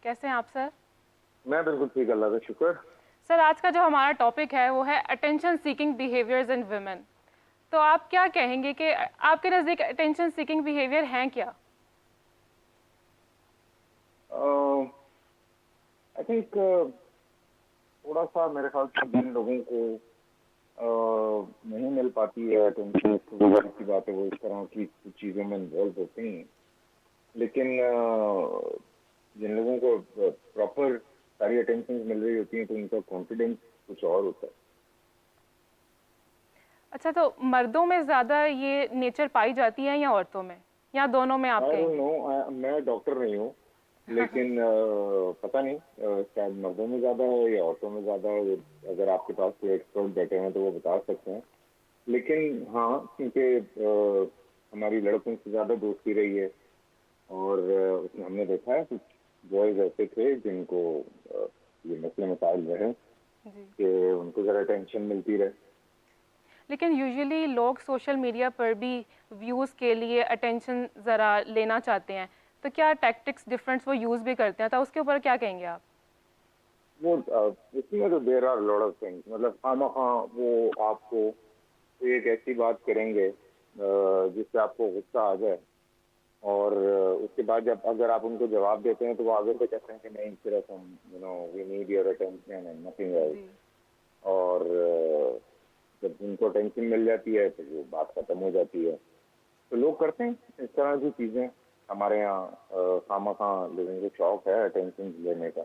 कैसे हैं आप सर? मैं बिल्कुल ठीक, अल्लाह का शुक्र। सर आज का जो हमारा टॉपिक है वो है अटेंशन सीकिंग बिहेवियर्स इन वुमेन। तो आप क्या कहेंगे कि आपके नज़दीक अटेंशन सीकिंग बिहेवियर हैं क्या? आई थिंक थोड़ा सा मेरे ख्याल से जिन लोगों को नहीं मिल पाती है अटेंशन, वगैरह की बात है, वो इस तरह की कुछ चीज़ों में इन्वॉल्व होते हैं। लेकिन जिन लोगों को प्रॉपर सारी अटेंशन मिल रही होती है तो उनका कॉन्फिडेंस कुछ और होता है। अच्छा, तो मर्दों में ज़्यादा ये नेचर पाई जाती है या औरतों में, या दोनों में आप आई डोंट कहेंगे? नो, मैं डॉक्टर नहीं हूँ, लेकिन पता नहीं, शायद मर्दों में ज्यादा है या औरतों में ज्यादा है। अगर आपके पास कोई एक्सपर्ट बैठे हैं तो वो बता सकते हैं। लेकिन हाँ, क्योंकि हमारी लड़कों से ज्यादा दोस्ती रही है और उसमें हमने देखा है कुछ बॉयज ऐसे थे जिनको ये मसले मसाइल रहे जी। कि उनको जरा टेंशन मिलती रहे। लेकिन यूजुअली लोग सोशल मीडिया पर भी व्यूज़ के लिए अटेंशन ज़रा लेना चाहते हैं, तो क्या टैक्टिक्स डिफरेंट वो यूज़ भी करते हैं, तो उसके ऊपर क्या कहेंगे आप? वो इसमें तो there are lot of things, मतलब हाँ वो आपको एक ऐसी बात करेंगे जिससे आपको गुस्सा आ जाए, और उसके बाद जब अगर आप उनको जवाब देते हैं तो वो आगे से कहते हैं कि नहीं, सिर्फ हम we need your attention and nothing else. जी। और जब उनको अटेंशन मिल जाती है तो वो बात खत्म हो जाती है। तो लोग करते हैं इस तरह की चीजें। हमारे यहाँ खामखा लोगों को शौक है अटेंशन लेने का।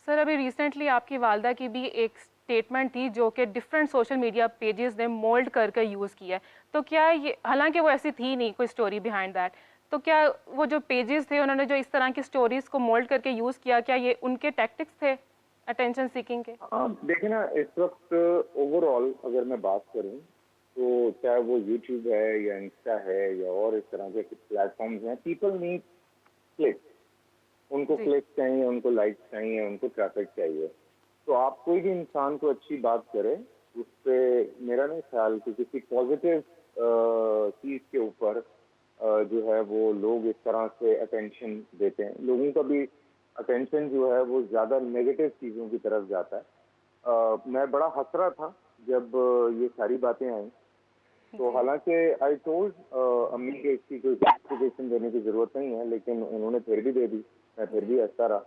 सर अभी रिसेंटली आपकी वालदा की भी एक स्टेटमेंट थी जो कि डिफरेंट सोशल मीडिया पेजेस ने मोल्ड करके यूज़ किया है। तो क्या ये, हालांकि वो ऐसी थी नहीं कोई स्टोरी बिहाइंड दैट, तो क्या वो जो पेजेस थे उन्होंने जो इस तरह की स्टोरीज को मोल्ड करके यूज़ किया, क्या ये उनके टैक्टिक्स थे अटेंशन सीकिंग के? आप देखें ना, इस वक्त ओवरऑल अगर मैं बात करूं तो चाहे वो यूट्यूब है या इंस्टा है या और इस तरह के प्लेटफॉर्म्स हैं, पीपल नीड क्लिक। उनको जी। क्लिक चाहिए, उनको लाइक्स चाहिए, उनको ट्रैफिक चाहिए। तो आप कोई भी इंसान को अच्छी बात करें, उससे मेरा नहीं ख्याल कि किसी पॉजिटिव चीज के ऊपर जो है वो लोग इस तरह से अटेंशन देते हैं। लोगों का भी अटेंशन जो है वो ज्यादा नेगेटिव चीजों की तरफ जाता है। मैं बड़ा हंस रहा था जब ये सारी बातें आई। तो जी। हालांकि आई टोल्ड अम्मी के इसकी कोई जस्टिफिकेशन देने की जरूरत नहीं है, लेकिन उन्होंने फिर भी दे दी। मैं फिर जी। भी हंसता रहा।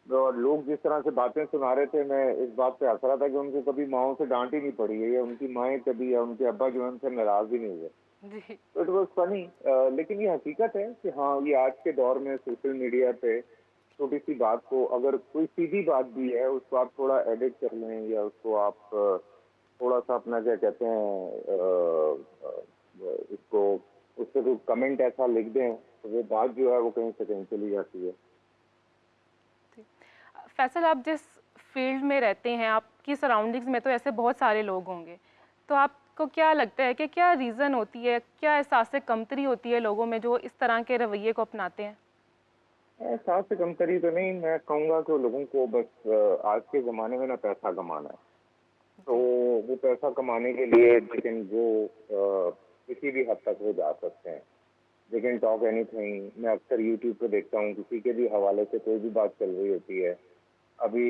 और लोग जिस तरह से बातें सुना रहे थे, मैं इस बात पे हंस रहा था कि उनको कभी माओ से डांट ही नहीं पड़ी है, या उनकी माएँ कभी या उनके अब्बा जो है उनसे नाराज ही नहीं हुए। जी। तो इट वॉज फनी। लेकिन ये हकीकत है कि हाँ, ये आज के दौर में सोशल मीडिया पे छोटी सी बात को, अगर कोई सीधी बात भी है, उसको आप थोड़ा एडिट कर लें या उसको आप थोड़ा सा अपना क्या कहते हैं उसको, उस पर कोई कमेंट ऐसा लिख दें तो वो बात जो है वो कहीं से कहीं चली जाती है। जी। फैसल, आप जिस फील्ड में रहते हैं, आपकी सराउंडिंग्स में तो ऐसे बहुत सारे लोग होंगे, तो आपको क्या लगता है कि क्या रीज़न होती है, क्या एहसास कमतरी होती है लोगों में जो इस तरह के रवैये को अपनाते हैं? साथ से कमतरी तो नहीं, मैं कहूँगा कि लोगों को बस आज के ज़माने में ना पैसा कमाना है। तो जी। वो पैसा कमाने के लिए लेकिन वो किसी भी हद तक वो जा सकते हैं। They can talk anything. मैं अक्सर यूट्यूब पे देखता हूँ, किसी के भी हवाले से कोई भी बात चल रही होती है। अभी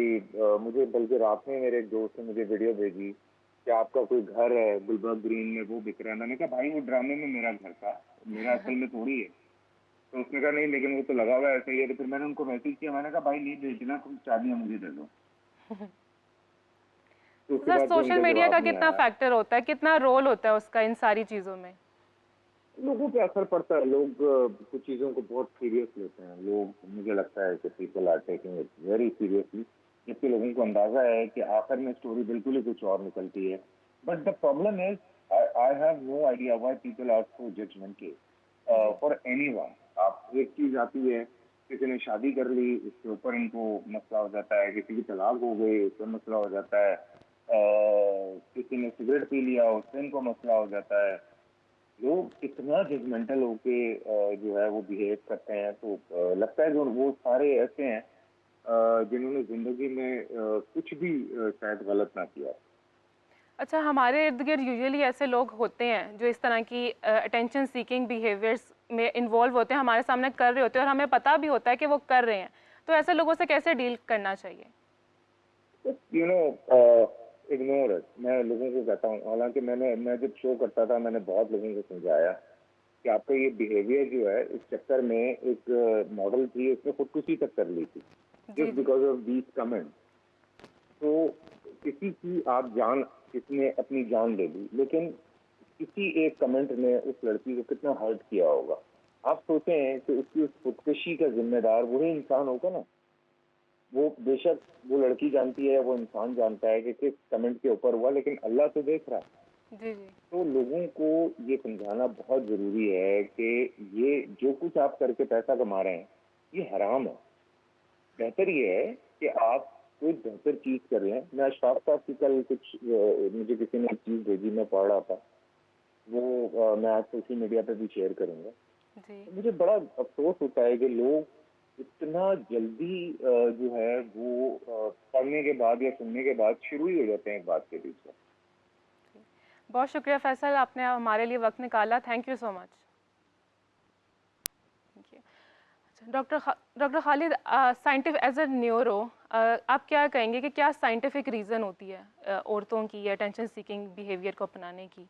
मुझे बल्कि रात में मेरे एक दोस्त ने मुझे वीडियो भेजी कि आपका कोई घर है गुलबर्ग ग्रीन में, वो बिक रहा है। मैंने कहा भाई, वो ड्रामे में मेरा घर था, मेरा असल में थोड़ी है। तो उसने कहा नहीं, लेकिन वो तो लगा हुआ है ऐसे ही है। तो फिर मैंने उनको मैसेज किया, मैंने कहा भाई नहीं बेचना, तुम चाबियां मुझे दे दो। तो तो उसके सर बाद से सोशल उनका मीडिया का जवाब नहीं कितना आया। फैक्टर होता है, कितना रोल होता है उसका इन सारी चीज़ों में? लोगों पे असर पड़ता है। लोग कुछ चीजों को बहुत सीरियस लेते हैं। लोग, मुझे लगता है कि people are taking it very seriously, जबकि लोगों को अंदाजा है कि आखिर में स्टोरी बिल्कुल ही कुछ और निकलती है। But the problem is, I have no idea why people are so judgemental जी। For anyone. आप, एक चीज आती है, किसी ने शादी कर ली उसके ऊपर इनको मसला हो जाता है, किसी की तलाक हो गई उससे मसला हो जाता है, किसी ने सिगरेट पी लिया उससे इनको मसला हो जाता है। लोग इतना जजमेंटल होके जो है वो बिहेव करते हैं। तो लगता है जो वो सारे ऐसे हैं जिन्होंने जिंदगी में कुछ भी शायद गलत ना किया। अच्छा, हमारे इर्द गिर्द यूजुअली ऐसे लोग होते हैं जो इस तरह की अटेंशन सीकिंग बिहेवियर्स में इन्वॉल्व होते हैं, हमारे सामने कर रहे होते हैं और हमें पता भी होता है कि वो कर रहे हैं, तो ऐसे लोगों से कैसे डील करना चाहिए? यू नो, इग्नोर इट, मैं लोगों को कहता हूँ। हालांकि मैं जब शो करता था मैंने बहुत लोगों को समझाया कि आपका ये बिहेवियर जो है, इस चक्कर में एक मॉडल थी उसने खुदकुशी तक कर ली थी जी जस्ट जी। Because of these comments. तो किसी की आप जान, किसने अपनी जान ले ली, लेकिन किसी एक कमेंट ने उस लड़की को कितना हर्ट किया होगा। आप सोचें कि उसकी उस खुदकुशी का जिम्मेदार वही इंसान होगा ना। वो बेशक वो लड़की जानती है, वो इंसान जानता है कि किस कमेंट के ऊपर हुआ, लेकिन अल्लाह तो देख रहा है। जी जी। तो लोगों को ये समझाना बहुत जरूरी है कि ये जो कुछ आप करके पैसा कमा रहे हैं ये हराम है। बेहतर ये है कि आप कोई बेहतर चीज कर रहे हैं। मैं अशफाक साहब की कल कुछ मुझे किसी ने एक चीज भेजी, मैं पढ़ रहा था वो, मैं आज सोशल मीडिया पे भी शेयर करूंगा। जी। तो मुझे बड़ा अफसोस होता है कि लोग इतना जल्दी जो है वो पढ़ने के बाद या सुनने के बाद शुरू ही हो जाते हैं एक बात के पीछे। बहुत शुक्रिया फैसल, आपने हमारे लिए वक्त निकाला, thank you so much. Thank you. Doctor Khalid, scientific as a neuro, आप क्या कहेंगे कि क्या साइंटिफिक रीज़न होती है औरतों की अटेंशन सीकिंग बिहेवियर को अपनाने की?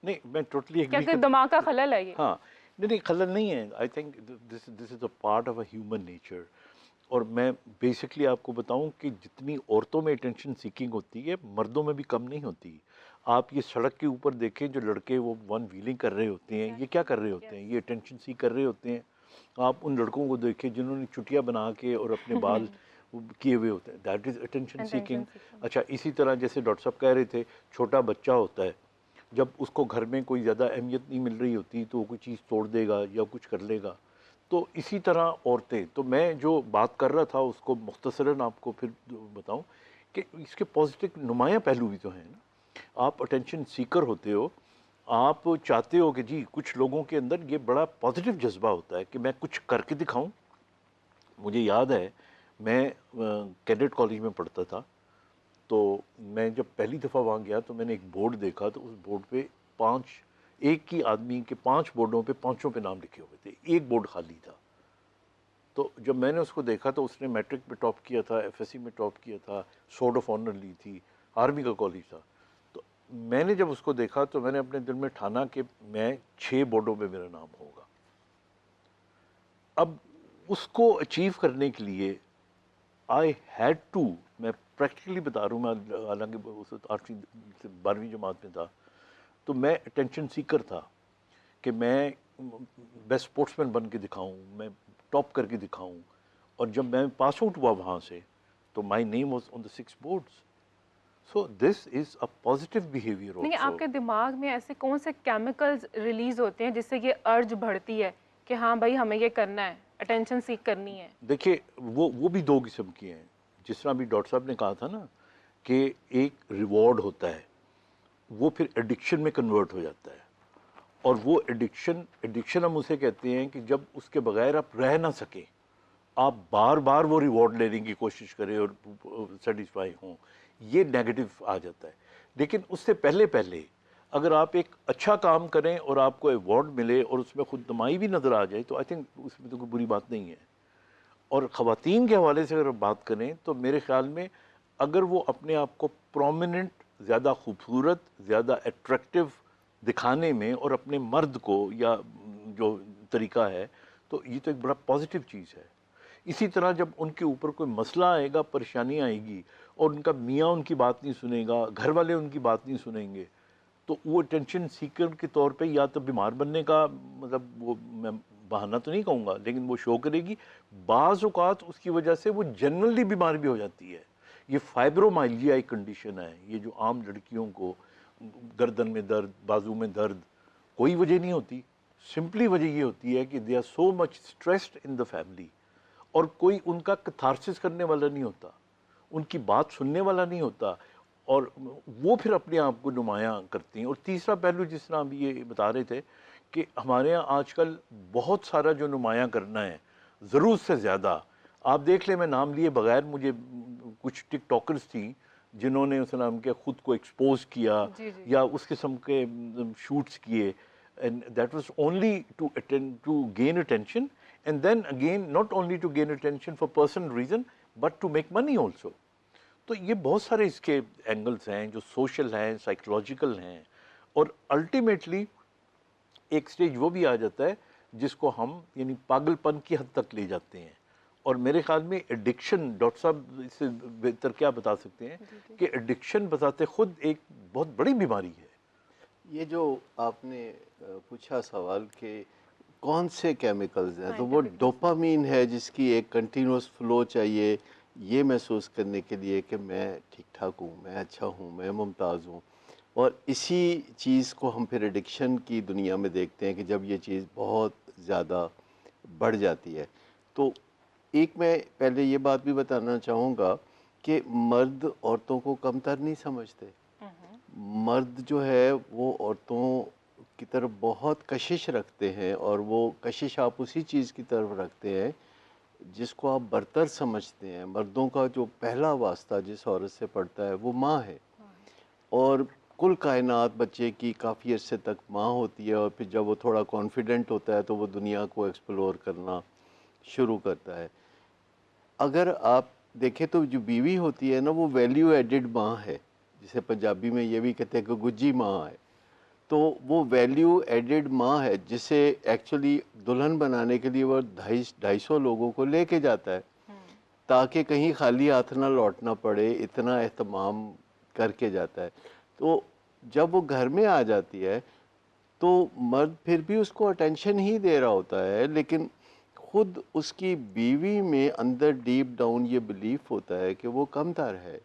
नहीं, मैं टोटली क्या एग्री कोई कर। दिमाग का खलल है ये? हाँ, नहीं नहीं, खलल नहीं है। I think this this is a part of a human nature. और मैं बेसिकली आपको बताऊं कि जितनी औरतों में अटेंशन सीकिंग होती है, मर्दों में भी कम नहीं होती। आप ये सड़क के ऊपर देखें, जो लड़के वो वन व्हीलिंग कर रहे होते हैं, ये क्या कर रहे होते हैं? ये अटेंशन सीक कर रहे होते हैं। आप उन लड़कों को देखें जिन्होंने चुटिया बना के और अपने बाल किए हुए होते हैं, that is attention seeking. Attention seeking. अच्छा, इसी तरह जैसे डॉक्टर साहब कह रहे थे, छोटा बच्चा होता है, जब उसको घर में कोई ज़्यादा अहमियत नहीं मिल रही होती तो वो कोई चीज़ तोड़ देगा या कुछ कर लेगा। तो इसी तरह औरतें, तो मैं जो बात कर रहा था उसको मुख्तसरन आपको फिर बताऊं कि इसके पॉजिटिव नुमाया पहलू भी तो हैं ना। आप अटेंशन सीकर होते हो, आप चाहते हो कि जी, कुछ लोगों के अंदर ये बड़ा पॉजिटिव जज्बा होता है कि मैं कुछ करके दिखाऊं। मुझे याद है, मैं कैडेट कॉलेज में पढ़ता था, तो मैं जब पहली दफ़ा वहाँ गया तो मैंने एक बोर्ड देखा, तो उस बोर्ड पे पांच, एक ही आदमी के 5 बोर्डों पे पांचों पे नाम लिखे हुए थे, एक बोर्ड खाली था। तो जब मैंने उसको देखा तो उसने मैट्रिक में टॉप किया था, एफएससी में टॉप किया था, सोर्ड ऑफ ऑनर ली थी, आर्मी का कॉलेज था। तो मैंने जब उसको देखा तो मैंने अपने दिल में ठाना कि मैं 6 बोर्डों पे मेरा नाम होगा। अब उसको अचीव करने के लिए आई हैड टू, मैं प्रैक्टिकली बता रहा हूँ, मैं हालांकि उस 8वीं से 12वीं जमात में था, तो मैं अटेंशन सीकर था कि मैं बेस्ट स्पोर्ट्समैन बन के दिखाऊं, मैं टॉप करके दिखाऊं। और जब मैं पास आउट हुआ वहाँ से, तो my name was on the 6 boards. So this is a positive behaviour नहीं, ऑल्सो। आपके दिमाग में ऐसे कौन से केमिकल्स रिलीज होते हैं जिससे ये अर्ज बढ़ती है कि हाँ भाई हमें ये करना है, अटेंशन सीख करनी है? देखिए, वो भी दो किस्म की हैं। जिस तरह अभी डॉक्टर साहब ने कहा था ना कि एक रिवॉर्ड होता है, वो फिर एडिक्शन में कन्वर्ट हो जाता है। और वो एडिक्शन एडिक्शन हम उसे कहते हैं कि जब उसके बगैर आप रह ना सकें, आप बार बार वो रिवॉर्ड लेने की कोशिश करें और सेटिस्फाई हों, ये नेगेटिव आ जाता है। लेकिन उससे पहले पहले अगर आप एक अच्छा काम करें और आपको अवार्ड मिले और उसमें खुद नुमाई भी नज़र आ जाए, तो आई थिंक उसमें तो कोई बुरी बात नहीं है। और ख़वातीन के हवाले से अगर बात करें तो मेरे ख़्याल में अगर वो अपने आप को प्रोमिनेंट, ज़्यादा खूबसूरत, ज़्यादा अट्रैक्टिव दिखाने में और अपने मर्द को या जो तरीका है, तो ये तो एक बड़ा पॉजिटिव चीज़ है। इसी तरह जब उनके ऊपर कोई मसला आएगा, परेशानी आएगी और उनका मियाँ उनकी बात नहीं सुनेगा, घर वाले उनकी बात नहीं सुनेंगे, तो वो अटेंशन सीकर के तौर पे या तो बीमार बनने का, मतलब वो मैं बहाना तो नहीं कहूँगा, लेकिन वो शो करेगी। बाज़ औक़ात उसकी वजह से वो जनरली बीमार भी हो जाती है। ये फाइब्रोमाइल्जिया एक कंडीशन है, ये जो आम लड़कियों को गर्दन में दर्द, बाजू में दर्द, कोई वजह नहीं होती। सिंपली वजह ये होती है कि they are so much stressed in the family, और कोई उनका कैथारसिस करने वाला नहीं होता, उनकी बात सुनने वाला नहीं होता, और वो फिर अपने आप को नुमायाँ करती हैं। और तीसरा पहलू जिस तरह अभी ये बता रहे थे कि हमारे यहाँ आजकल बहुत सारा जो नुमायाँ करना है, ज़रूरत से ज़्यादा। आप देख लें, मैं नाम लिए बगैर, मुझे कुछ टिकटॉकर्स थी जिन्होंने उस नाम के खुद को एक्सपोज किया जी जी। या उस किस्म के शूट्स किए। and that was only to gain attention, and then again not only to gain attention for personal reason but to make money also. तो ये बहुत सारे इसके एंगल्स हैं जो सोशल हैं, साइकोलॉजिकल हैं, और अल्टीमेटली एक स्टेज वो भी आ जाता है जिसको हम यानी पागलपन की हद तक ले जाते हैं। और मेरे ख्याल में एडिक्शन, डॉक्टर साहब इससे बेहतर क्या बता सकते हैं कि एडिक्शन बताते खुद एक बहुत बड़ी बीमारी है। ये जो आपने पूछा सवाल कि कौन से केमिकल्स हैं, तो वो डोपामीन है जिसकी एक कंटिन्यूस फ्लो चाहिए ये महसूस करने के लिए कि मैं ठीक ठाक हूँ, मैं अच्छा हूँ, मैं मुमताज़ हूँ। और इसी चीज़ को हम फिर एडिक्शन की दुनिया में देखते हैं कि जब ये चीज़ बहुत ज़्यादा बढ़ जाती है। तो एक मैं पहले ये बात भी बताना चाहूँगा कि मर्द औरतों को कमतर नहीं समझते। मर्द जो है वो औरतों की तरफ बहुत कशिश रखते हैं, और वो कशिश आप उसी चीज़ की तरफ रखते हैं जिसको आप बरतर समझते हैं। मर्दों का जो पहला वास्ता जिस औरत से पड़ता है वो माँ है, और कुल कायनात बच्चे की काफ़ी अरसे तक माँ होती है, और फिर जब वो थोड़ा कॉन्फिडेंट होता है तो वो दुनिया को एक्सप्लोर करना शुरू करता है। अगर आप देखें तो जो बीवी होती है ना, वो वैल्यू एडिड माँ है, जिसे पंजाबी में ये भी कहते हैं कि गुज्जी माँ है। तो वो वैल्यू एडिड माँ है जिसे एक्चुअली दुल्हन बनाने के लिए वो 250 लोगों को लेके जाता है ताकि कहीं खाली हाथ ना लौटना पड़े, इतना एहतमाम करके जाता है। तो जब वो घर में आ जाती है तो मर्द फिर भी उसको अटेंशन ही दे रहा होता है, लेकिन खुद उसकी बीवी में अंदर डीप डाउन ये बिलीफ होता है कि वो कमतर है,